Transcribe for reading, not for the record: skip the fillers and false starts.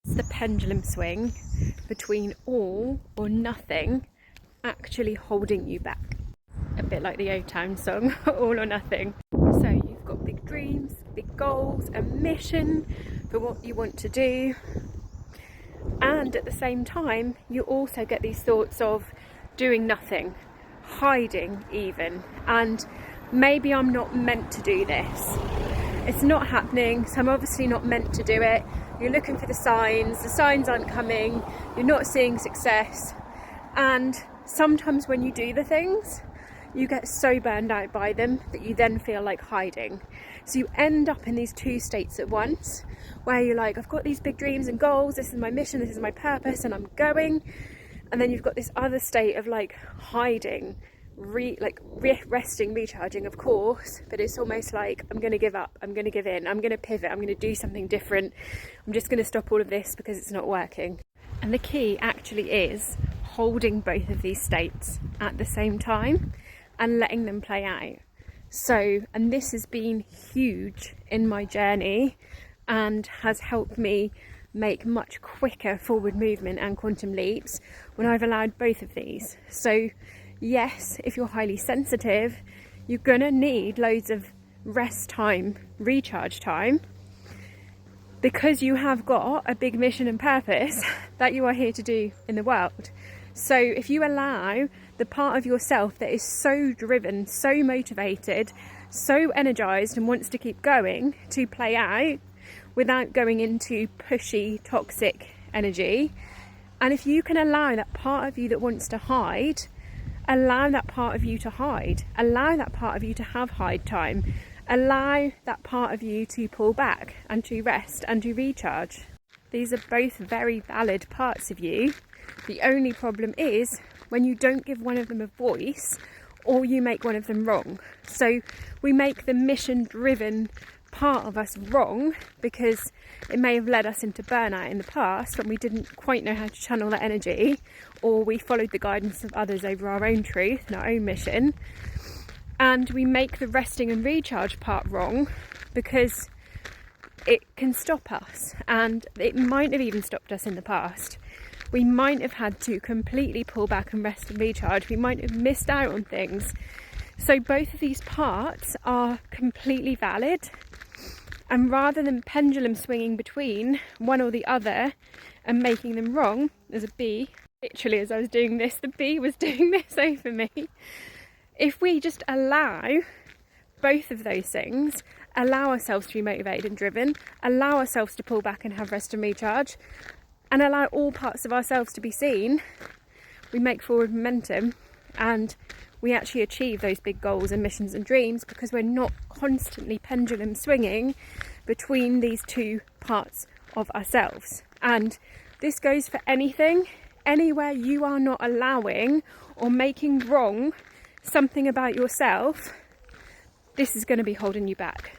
It's the pendulum swing between all or nothing actually holding you back. A bit like the O-Town song, all or nothing. So you've got big dreams, big goals, a mission for what you want to do. And at the same time, you also get these thoughts of doing nothing, hiding even, and maybe I'm not meant to do this. It's not happening, so I'm obviously not meant to do it. You're looking for the signs aren't coming, you're not seeing success. And sometimes when you do the things, you get so burned out by them that you then feel like hiding. So you end up in these two states at once, where you're like, I've got these big dreams and goals, this is my mission, this is my purpose, and I'm going. And then you've got this other state of like hiding, resting, recharging, of course, but it's almost like I'm going to give up, I'm going to give in, I'm going to pivot, I'm going to do something different, I'm just going to stop all of this because it's not working. And the key actually is holding both of these states at the same time and letting them play out. So, and this has been huge in my journey and has helped me make much quicker forward movement and quantum leaps when I've allowed both of these. So yes, if you're highly sensitive, you're gonna need loads of rest time, recharge time, because you have got a big mission and purpose that you are here to do in the world. So if you allow the part of yourself that is so driven, so motivated, so energized and wants to keep going to play out without going into pushy, toxic energy, and if you can allow that part of you that wants to hide, allow that part of you to hide, allow that part of you to have hide time, allow that part of you to pull back and to rest and to recharge. These are both very valid parts of you. The only problem is when you don't give one of them a voice or you make one of them wrong. So we make the mission-driven part of us wrong because it may have led us into burnout in the past when we didn't quite know how to channel that energy, or we followed the guidance of others over our own truth and our own mission. And we make the resting and recharge part wrong because it can stop us, and it might have even stopped us in the past. We might have had to completely pull back and rest and recharge. We might have missed out on things. So both of these parts are completely valid. And rather than pendulum swinging between one or the other and making them wrong, there's a bee. Literally, as I was doing this, the bee was doing this over me. If we just allow both of those things, allow ourselves to be motivated and driven, allow ourselves to pull back and have rest and recharge, and allow all parts of ourselves to be seen, we make forward momentum and we actually achieve those big goals and missions and dreams because we're not constantly pendulum swinging between these two parts of ourselves. And this goes for anything, anywhere you are not allowing or making wrong something about yourself, this is going to be holding you back.